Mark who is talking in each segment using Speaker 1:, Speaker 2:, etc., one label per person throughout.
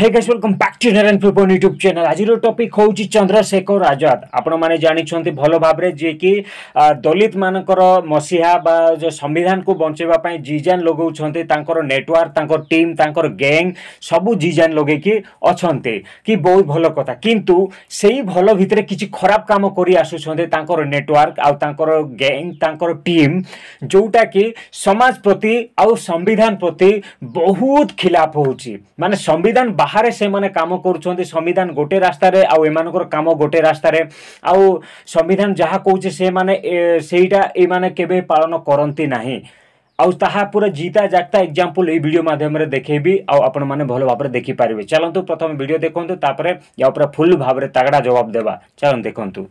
Speaker 1: Hey guys welcome back to Narayan paper YouTube channel. आज topic हूँ चंद्रशेखर आजाद। आपण मैंने जानी भल भाव जी कि दलित मानकर मसीहा बा जो संविधान को बचाइवाई जीजान लगौर नेटवर्क टीम गैंग सबू जीजान लगे अच्छा कि बहुत भल कथा किंतु से भल भितर किसी खराब कम कर आसुँच नेटवर्क आउर गैंग टीम जोटा कि समाज प्रति आउ संविधान प्रति बहुत खिलाफ होची। माने संविधान बाहर से माने काम करुछंती, संविधान गोटे रास्ता रे आउ एमानकर काम गोटे रास्ता रे आउ संविधान जहाँ कहूँ से माने सेटा ए माने केबे पालन करती नाही। आउ ताहा पूरा जीता जागता एग्जांपल ए वीडियो माध्यम रे देखेबी आउ आपण माने भलो भाबरे देखि पारिबे। चलंतु प्रथम वीडियो देखंतु तापरे या ऊपर फुल भाबरे तगड़ा जवाब देबा। चलन देखंतु।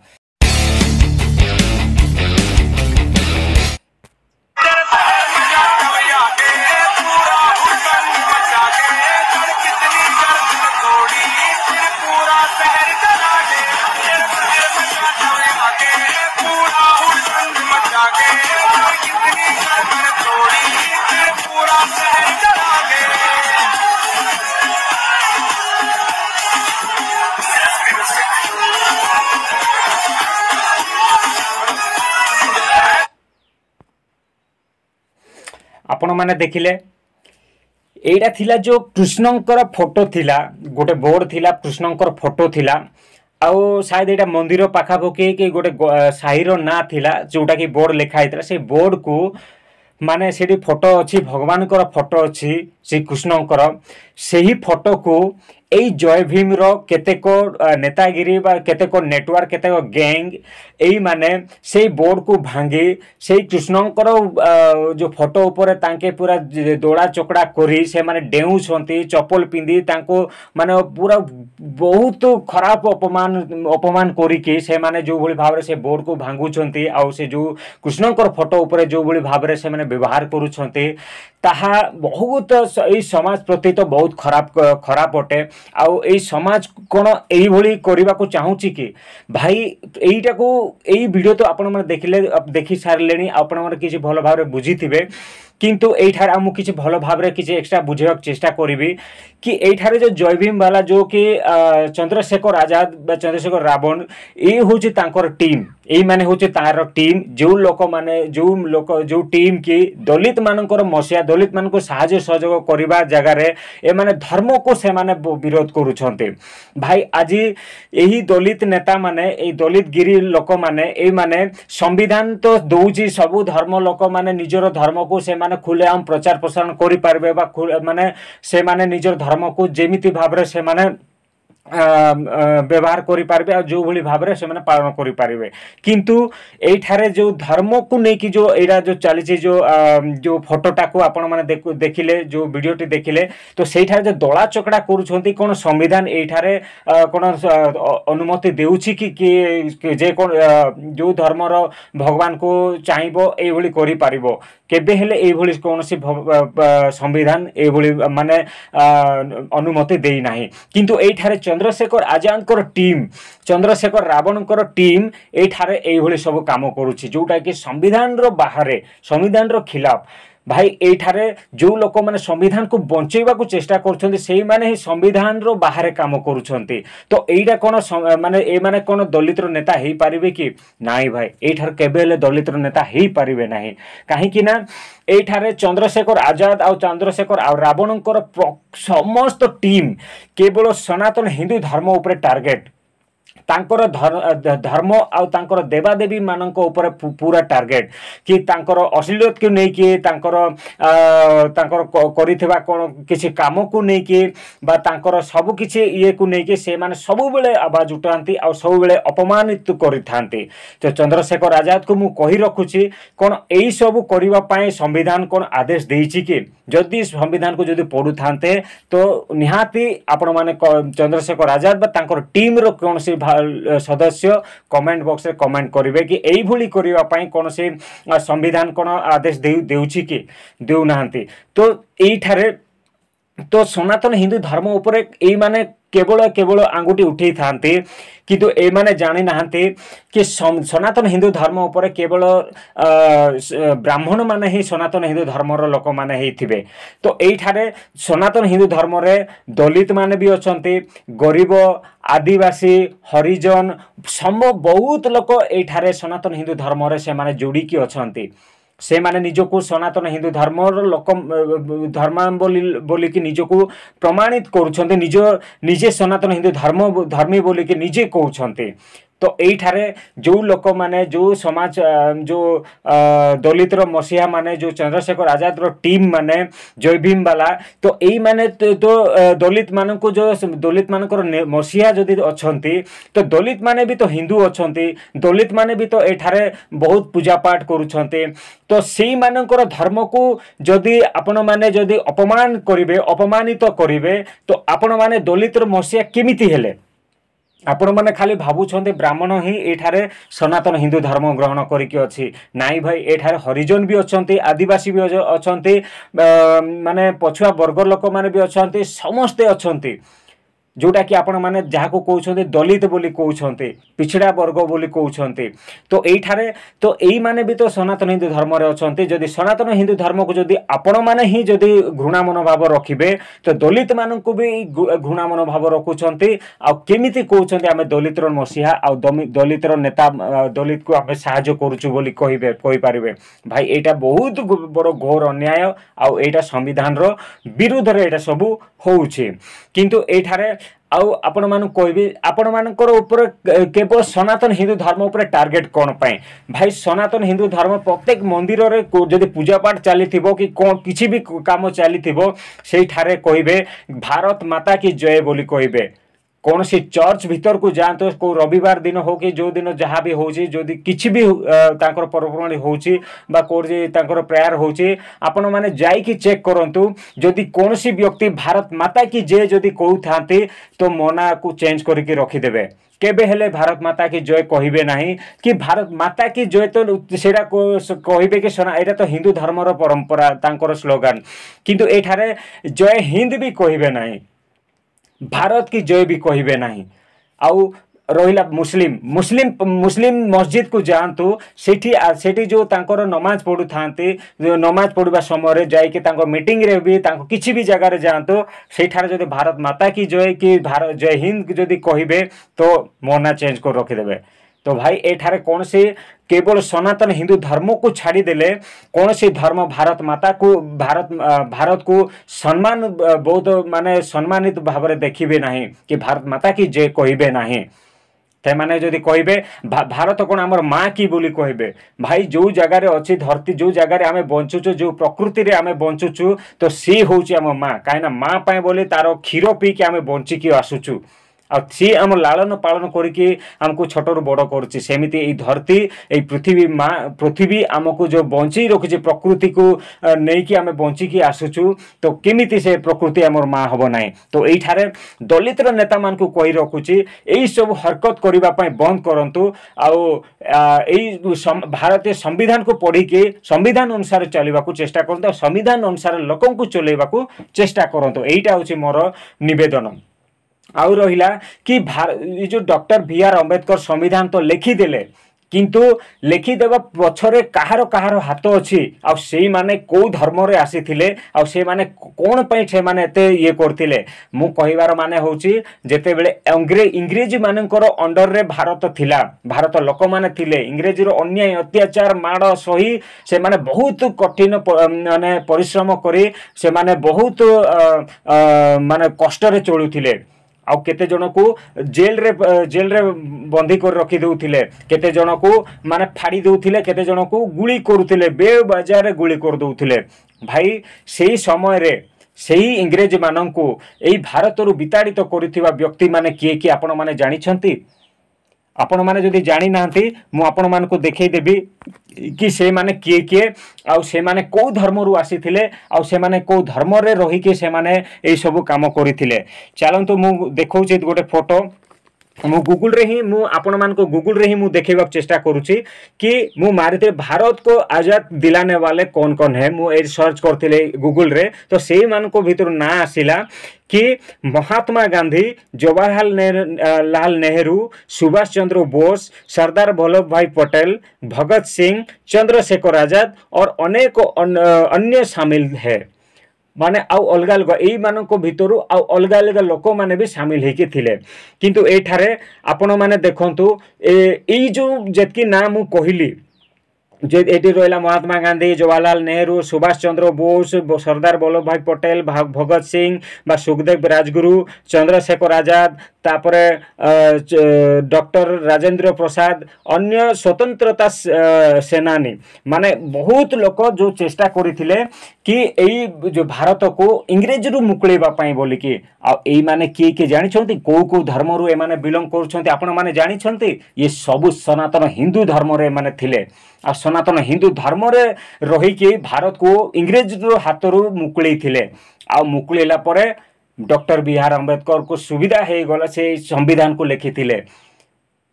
Speaker 1: आपण माने देखिले एटा थिला जो कृष्णंकर फोटो थिला, गोटे बोर्ड थिला, कृष्णंकर फोटो थिला आउ शायद एटा मंदिर पाखापाखि कि गोटे साहिर ना थिला जोटा कि बोर्ड लिखा होता। से बोर्ड को माने से फोटो अच्छी भगवान फोटो अच्छी श्री कृष्णंकर से ही फोटो को एई जय भीम रो केतेक नेतागिरी बा केतेक नेटवर्क केतेक गैंग एई माने से बोर्ड को भांगी से कृष्णंकर जो फोटो ऊपर तांके पूरा दोड़ा चकड़ा करी से माने डेऊ छंती चप्पल पिंदी तांको माने पूरा बहुत खराब अपमान करिकी से माने जो भली भाव से बोर्ड को भांगु छंती आउ से जो कृष्णंकर फोटो ऊपर जो भली भाव से माने व्यवहार करू छंती ताहा बहुत एई समाज प्रति तो बहुत खराब अटे। आउ एई समाज कोन एई भली करिबा को चाहूची कि भाई एईटा को एई वीडियो तो आपण माने देखि सारलेनी आपण माने किछि भलो भाव रे बुझिथिबे किंतु एठार आमु किछि भलो भाव रे किछि एक्स्ट्रा बुझेबाक चेष्टा करिवि कि एठारे जो जय भीम वाला जो कि चंद्रशेखर आजाद बा चंद्रशेखर रावण ए होछि तांकर टीम एई माने होछि तार टीम जो लोक जो टीम की दलित मानकर मसिया दलित मानको साहाय्य सहयोग करिबा जगह रे ए माने धर्म को से माने विरोध करूछन्ते। भाई आज एही दलित नेता माने ए दलित गिरी लोक माने ए माने संविधान तो दउछि सबु धर्म लोक माने निजर धर्म को से माने खुलेआम प्रचार प्रसारण करि पारबे बा माने से माने निजर धर्म को जेमिति भाबरे से माने व्यवहार करि पारबे आ जो भली भाबरे से माने पालन करि पारबे किंतु एठारे जो धर्म को नै कि जो एडा जो चली जो फोटोटा को आपण माने देखिले जो वीडियोटी देखिले तो सेठारे जो दला चकड़ा करूछंती कोन संविधान एठारे कोन अनुमति देउछि कि जे कोन जो धर्मर भगवान को चाहिबो ए भली करि पारिबो केबे हेले ए भली कोनसी संविधान ए भली माने अनुमति देई नाही। किंतु एठारे चंद्रशेखर आजाद टीम चंद्रशेखर रावण टीम एठारे ए भली सब काम करूछि जोटा कि संविधान रो बाहरे संविधान रो खिलाफ। भाई एठारे जो लोक माने संविधान को बंचेबा को चेष्टा करछन्ती सेही माने ही संविधान रो बाहरे काम करूछन्ती। तो एइडा कोन माने ए माने कोन दलित रो नेता हेई पारिबे कि नाही? भाई एठार केबेले दलित रो नेता हेई पारिबे नाही काहे कि ना एठारे चंद्रशेखर आजाद आ चंद्रशेखर आ रावणकर समस्त टीम केवल सनातन हिंदू धर्म ऊपर टार्गेट तांकर धर्म आउ तांकर देवादेवी मानक ऊपर पूरा टार्गेट कि तांकर अश्लीलत को नहीं कि तांकर करिथिबा कोन किछि काम को नहीं कि बा तांकर सब किछि ये को नहीं कि से माने सब बेले आवाज उठांती आ सब बेले अपमानित करिथांती। तो चंद्रशेखर आजाद को मु कहि रखुछि कोन एई सब करिवा पय संविधान कोन आदेश देइछि कि जदि संविधान को जदि पढु थांते तो निहाती आपण माने चंद्रशेखर आजाद बा तांकर टीम रो कोनसी सदस्य कमेंट बॉक्स रे कमेंट करिवे कि एई भली करिवा पय कोनसी संविधान कोन आदेश देउछि कि देउ नाहंती। तो एई ठारे तो सनातन हिंदू धर्म उपरे एई माने केवल केवल आंगुठी उठे था किंतु ए माने जानी नाहंती कि सनातन हिंदू धर्म उपरे केवल ब्राह्मण माने ही सनातन हिंदू धर्मर लोक माने ही थिबे। तो एठारे सनातन हिंदू धर्म रे दलित माने भी अछंती, गरीब, आदिवासी, हरिजन बहुत लोक एठारे सनातन हिंदू धर्म रे से माने जोड़ी की अछंती। से माने निजको सनातन हिंदू धर्म लोक बोली कि निजको प्रमाणित करुछंते, निजे सनातन हिंदू धर्मी बोली कि निजे कहउछंते। तो एठारे जो लोक माने जो समाज जो दलितर मसीहा माने जो चंद्रशेखर आजाद रो टीम माने जय भीम वाला, तो एई माने तो दलित मान को जो दलित मानकर मसीहा जदि अछंती तो दलित माने भी तो हिंदू अछंती, दलित माने भी तो एठारे बहुत पूजा पाठ करुछंते। तो सेई मानकर धर्म को जदि आपण माने जदि अपमान करिवे, अपमानित करिवे, तो आपण माने दलितर मसीहा केमिति हेले? आपण मैंने खाली भावुंट ब्राह्मण ही एठारे सनातन हिंदू धर्म ग्रहण करिकी अछि। नाई भाई, एठारे हरिजन भी अछंती, आदिवासी भी अछंती, माने पछुआ वर्ग लोक माने भी अछंती, समस्ते अछंती। जोटा कि आपण माने जाहाको कहउछन्ते दलित बोली कहउछन्ते, पिछड़ा वर्ग बोली कहउछन्ते। तो एठारे तो एई माने भी तो सनातन हिंदू धर्म रे अछन्ते। जदि सनातन हिंदू धर्म को जदि आपण माने ही जदि घृणा मनोभाव रखिबे, तो दलित मानन को भी घृणा मनोभाव रखुछन्ते। आ केमिति कहउछन्ते आमे दलितर मसीहा आ दलितर नेता दलित को आमे सहाय्य करूछु बोली कहि पारिबे। भाई एटा बहुत बड़ घोर अन्याय आ एटा संविधान रो विरुद्ध रे एटा सब होउछि। किंतु एठारे आउ आपण मान कहबी आपण मानकर ऊपर केवल सनातन हिंदू धर्म ऊपर टार्गेट कोन पाए? भाई सनातन हिंदू धर्म प्रत्येक मंदिर रे जदि पूजा पाठ चली थिबो कि कोन किछि भी काम चली थिबो, सेई ठारे कहबे भारत माता की जय बोली कहबे। कौन सी चर्च भीतर को जातु, को रविवार दिन हो कि जो दिन जहाँ भी होची, जदि किछि भी तांकर पर्वपर्वाणी होची बा कोर्जे तांकर प्रेयर होची, आपण माने जाई कि चेक करंतु। जदि कौन सी व्यक्ति भारत माता की जय जदि कहउथांती तो मना को चेंज करके रखी देबे। केबे हेले भारत माता की जय कहिबे नाही कि भारत माता की जय, तो सेरा कहिबे कि सना एटा तो हिंदू धर्मर परंपरा तांकर स्लोगान। किंतु एठारे जय हिंद भी कहिबे नाही, भारत की जय भी कहबे नहीं। आउ रहिला मुस्लिम मस्जिद को जातु, सेठी जो तांकर नमाज पढ़ु थांती, नमाज पढ़वा समय जाई कि तांको मीटिंग रे भी तांको किछि भी जगह रे जातु, सेठार जदि भारत माता की जय कि भारत जय हिंद जदि कहबे तो मना चेंज कर रखि देबे। तो भाई एठारे कौन से केवल सनातन हिंदू धर्म को छाड़ी देले कौन से धर्म भारत माता को भारत को सम्मान बहुत माने सम्मानित भाव में देखिबे नहीं कि भारत माता की जय कहबे नहीं। ते माने जदि कहबे भारत कौन आमर माँ की बोली कहबे। भाई जो जगार अच्छी धरती, जो जगार आमे बंचुचु, जो प्रकृति रे आमे बंचुचु, तो सी होउची आम माँ। कहीं माँ पाए बोले तार क्षीर पी के आमे बंचिकी आसुचु, आ सी आम लालन पालन करके आमको छोटरू बड़ करुच्ची। सेमिति ए धरती ए पृथ्वी माँ पृथ्वी आमको जो बंची रखी प्रकृति को नहीं कि आम बंचिकी आसुचु, तो केमिति से प्रकृति आमर माँ हम ना। तो ये दलितर नेता मान को कही रखुची यही सब हरकत करने बंद करंतु। भारतीय संविधान को पढ़ी के संविधान अनुसार चलने को चेष्टा करंतु, संविधान अनुसार लोकों को चलैबा को चेष्टा करंतु। एटा होची मोर निवेदन। आउ रहिला कि जो डॉक्टर बी.आर. अम्बेडकर संविधान तो लिखिदेले, किंतु लिखिदेवा पछरे कहार कहार हाथ अच्छी, आ से माने को धर्म रे आसीथिले, आ से माने कोन पई से माने एते ये करथिले। मु कहिवार माने होची जेते बेले इंग्रेजी मानकर अंडर रे भारत थिला, भारत लोक माने थिले, इंग्रेजी रो अन्याय अत्याचार माड़ सही से माने बहुत कठिन माने परिश्रम करी से माने बहुत माने कष्ट रे चलुथिले। आउ केते जन को जेल रे बंदी कर रखी देउथिले, केते जन को माने फाड़ी देउथिले, केते जन को गुली करुथिले, बेबाजार रे गुली कर देउथिले। भाई सेही समय रे सेही इंग्रेज माननकु एई भारत रु विताड़ित करिथिबा व्यक्ति माने किए कि आपण माने जानि छंती? आपण माने जदि जानि नाहंती मु आपण मान को देखै देबी कि से माने किए किए, आउ से माने को धर्म रु आसीथिले, आउ से माने को धर्म रे रही के से माने एई सब काम करिथिले। चलंतु मु देखौछि गोटे फोटो। मु गूगल रे ही मु आपण मान को गूगल रे ही मु देखैबा चेष्टा करूची कि मु मारिते भारत को आजाद दिलाने वाले कौन कौन है मु ए सर्च करथिले गूगल रे तो सेही मान को भीतर ना आसिला कि महात्मा गांधी जवाहरलाल नेहरू सुभाष चंद्र बोस सरदार वल्लभ भाई पटेल भगत सिंह चंद्रशेखर आजाद और अनेक अन्य शामिल है माने आउ अलग अलग यही मान भितर आउ अलग अलग लोक मैंने भी सामिल होके थिले किंतु एठारे आपण माने देखंतु ए जो जेतकी ना मु कहली जो एटी रहा महात्मा गांधी जवाहरलाल नेहरू सुभाष चंद्र बोस सरदार वल्लभ भाई पटेल भगत सिंह बा सुखदेव राजगुरु चंद्रशेखर आजाद तापरे डॉक्टर राजेंद्र प्रसाद अन्य स्वतंत्रता सेनानी माने बहुत लोक जो चेष्टा करथिले कि एई जो भारत को इंग्रेज रु मुकुलेबा पई बोली कि आ एई माने के जानि छथि को धर्म रु ए माने बिलोंग करछथि आपण माने जानि छथि ये सब सनातन हिंदू धर्म रे माने थिले आ सनातन हिंदू धर्म रे रही कि भारत को इंग्रेज रो हाथ रु मुकुले थिले आ मुकुलेला परे डॉक्टर बी आर अम्बेडकर को सुविधा हो गला से संविधान को लिखी थिले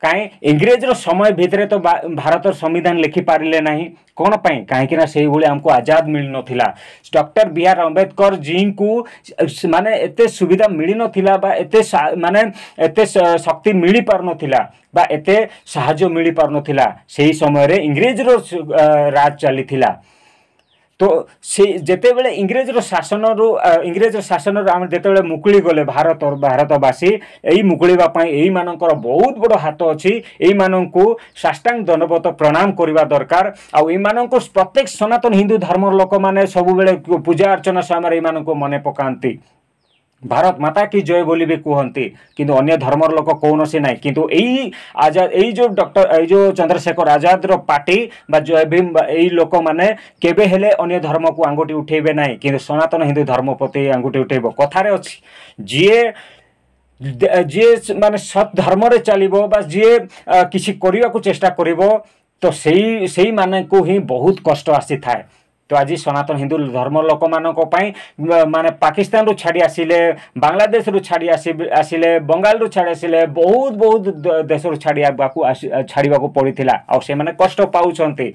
Speaker 1: कहीं इंग्रेज रो समय भितर तो भारत संविधान लिखि पारिले नहीं कौन पाई कहीं ना से भाई हमको आजाद मिल नथिला doctor B are Ambedkar ji को माने एते सुविधा मिल नथिला बा एते माने एते शक्ति मिल पार नथिला बा एते सहायता मिल पार नथिला सेही समय रे इंग्रेज रो राज चली थिला तो से जेते बेले इंग्रेज रो शासन रो हम जेते बेले मुकुली गले भारत और भारतवासी एई मुकुलीबा पई एई मानकर बहुत बड़ हाथ अछि एई माननकु साष्टांग दंडवत प्रणाम करिवा दरकार आ एई माननको प्रत्येक सनातन हिंदू धर्म लोक माने सब बेले पूजा अर्चना समय एई माननको मने पकांती भारत माता की जय बोली भी कहती किंतु अन्य धर्मर लोक कौन से ना किंतु यही आजाद यही जो डॉक्टर यही जो चंद्रशेखर आजाद रो पार्टी बा जय भीम यही लोक माने केबे हेले अन्य धर्म को आंगुठी उठेबे ना किंतु सनातन हिंदू धर्म प्रति आंगुठी उठेबो कथारे अछि जे माने सत धर्म रे चलिबो बा जे किछि करिया को चेष्टा करिवो तो सेही माने को ही बहुत कष्ट आसी थाए तो आज सनातन हिंदू धर्म लोक माने पाकिस्तान रु छाड़ी आसिले बांग्लादेश रु छाड़ी आसिले बंगाल रु छाड़ी आसिले बहुत बहुत देश रु छाड़ीबा को पड़ीथिला आ से माने कष्ट पाउछंती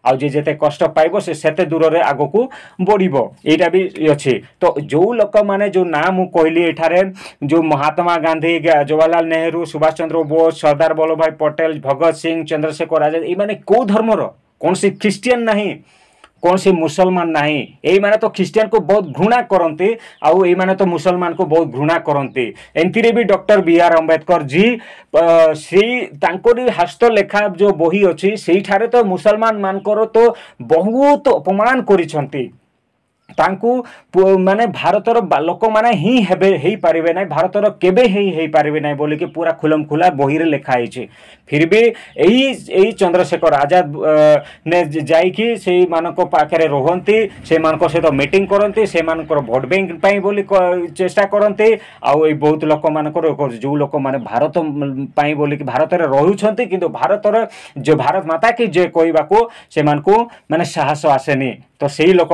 Speaker 1: आ जे जेते कष्ट पाइबो से सेते दूर रे आगो को बढ़िबो एटा भी अछि तो जो लोक माने जो नाम कहली एठारे जो महात्मा गांधी जवाहरलाल नेहरू सुभाष चंद्र बोस सरदार वल्लभ भाई पटेल भगत सिंह चंद्रशेखर आजाद ए माने को धर्म रो कौन सी क्रिश्चियन नहीं कौन सी मुसलमान नहीं यही माने तो क्रिश्चियन को बहुत घृणा करती आउ यही माने तो मुसलमान को बहुत घृणा करती एंतिरे भी doctor B are Ambedkar ji से तांकोरी हस्तलेखा जो बही अच्छी से तो मुसलमान मानकर तो बहुत अपमान करिसंती तांकु माने भारतर लोक माने ही हेबे हेई पारिबे नै भारतर केबे हेई पारिबे नै बोली कि पूरा खुलम खुला बही रे लिखा है फिर भी एही चंद्रशेखर आजाद ने जाई कि से मानको पाखरे रहंती से मानको से तो मीटिंग करंती से मानकर वोट बैंक पई बोली चेष्टा करंती आ ए बहुत लोक मानकर जो लोक माने भारत पई बोली कि भारत रे रहुछंती किंतु भारतर जो भारत माता की जय कहबा को से मानको माने साहस आसेनी तो सही लोक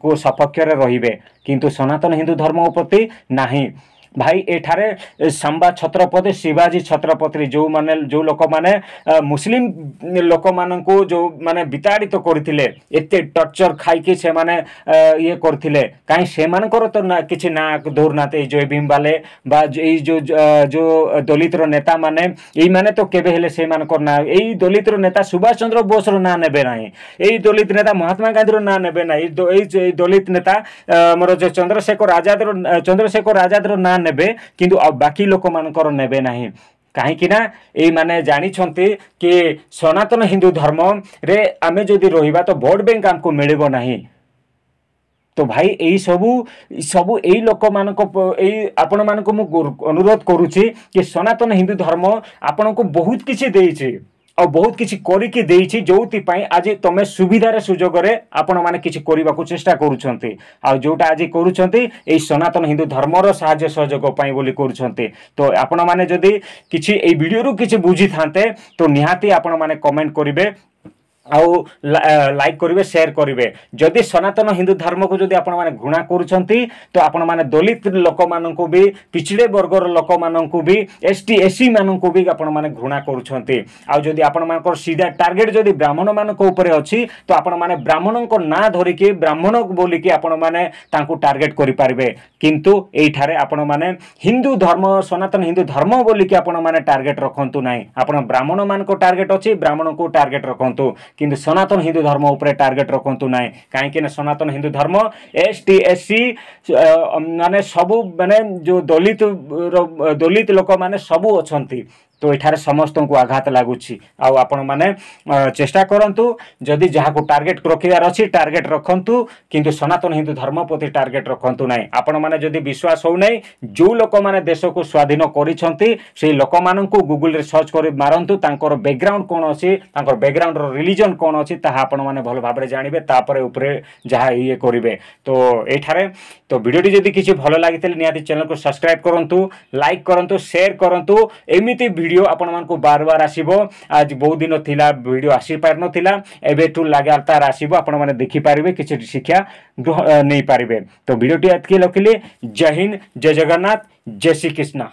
Speaker 1: को सपक्ष रहिबे किंतु सनातन हिंदू धर्म प्रति नाही भाई एठारे सांबा छत्रपति शिवाजी छत्रपति जो लोक माने मुस्लिम लोक माननको जो माने विताड़ित करथिले एते टर्चर खाई के से माने ये करथिले काई से मानकर तो ना किछि ना दूर नाते जय भीम वाले बा जो दलित रो नेता माने एई माने तो केबे हेले से मानकर ना एई दलित रो नेता सुभाष चंद्र बोस रो ना नेबे नाही एई दलित नेता महात्मा गांधी रो ना नेबे नाही एई दलित नेता हमर जो चंद्रशेखर आजाद रो ना नेबे किंतु बाकी लोक मानकर नेबे नाही कहीं ना ये माने जानी छंती कि सनातन हिंदू धर्म रे आमे जदि रहिबा तो वोट बैंक हमको मिलिबो नाही तो भाई यही सबू यही लोक मान आपण मान अनुरोध करुच्ची कि सनातन हिंदू धर्म आपण को बहुत किसी देइछि और बहुत किसी करिकी देइछि जोति पई आज तमे सुविधार सुजोग रे आपण माने किछि करिबा को चेष्टा करूछंती आ जोटा आज करूछंती एई सनातन हिंदू धर्म रो सहाय्य सहयोग पई बोली करूछंती तो आपण माने जदी किछि एई वीडियो रु किछि बुझी थांते तो निहाती आपण माने कमेंट करिवे आउ लाइक करेंगे शेयर करेंगे जदि सनातन हिंदू धर्म को जदि आपण माने घृणा करुछंती तो आपण माने दलित लोक माननकु भी पिछड़े वर्गर लोक माननकु भी एसटी एससी माननकु भी आपण माने घृणा करुछंती आउ जदि आपण मानकर सीधा टार्गेट जदि ब्राह्मण मानक ऊपर अछि तो आपण माने ब्राह्मण को ना धरिकी ब्राह्मण बोली कि आपण माने तांकु टार्गेट करि पारबे किंतु एठारे आपण माने हिंदू धर्म सनातन हिंदू धर्म बोली कि आपण माने टार्गेट रखंतु नाही आपण ब्राह्मण मान को टार्गेट अछि ब्राह्मण को टार्गेट रखंतु किंतु सनातन हिंदू धर्म ऊपर टार्गेट रखंतु नाही कहीं सनातन हिंदू धर्म एसटी एससी माने सबु माने जो दलित लोक माने सबु अछंती तो एठारे समस्त को आघात लगुच आपण माने चेष्टा करंतु जदि जहाँ को टार्गेट रखिबार अछि टार्गेट रखंतु किंतु सनातन हिंदू धर्म प्रति टार्गेट रखंतु नाही आपण माने जदि विश्वास हो नहीं जो लोक माने देश को स्वाधीन करिसंती से लोक मान को गूगल रे सर्च कर मारंतु तांकर बैकग्राउंड कोन अछि तांकर बैकग्राउंड रो रिलीजन कोन अछि ताहा आपण माने भल भाबरे जानिबे तापर ऊपरे जहाँ ये करिवे तो एठारे तो वीडियोटी जदि किछि भलो लागितले निहाती चैनल को सब्सक्राइब करंतु लाइक करंतु शेयर करंतु एमिति वीडियो आपण मान को बार बार आसीबो आज बहुत दिन थिला वीडियो आसी पार नथिला एबेठू लगातार आसीबो आपण माने देखि पारिबे किछि शिक्षा नै पारिबे तो वीडियोटी एतके लखिले जय हिंद जय जगन्नाथ जय श्री कृष्ण।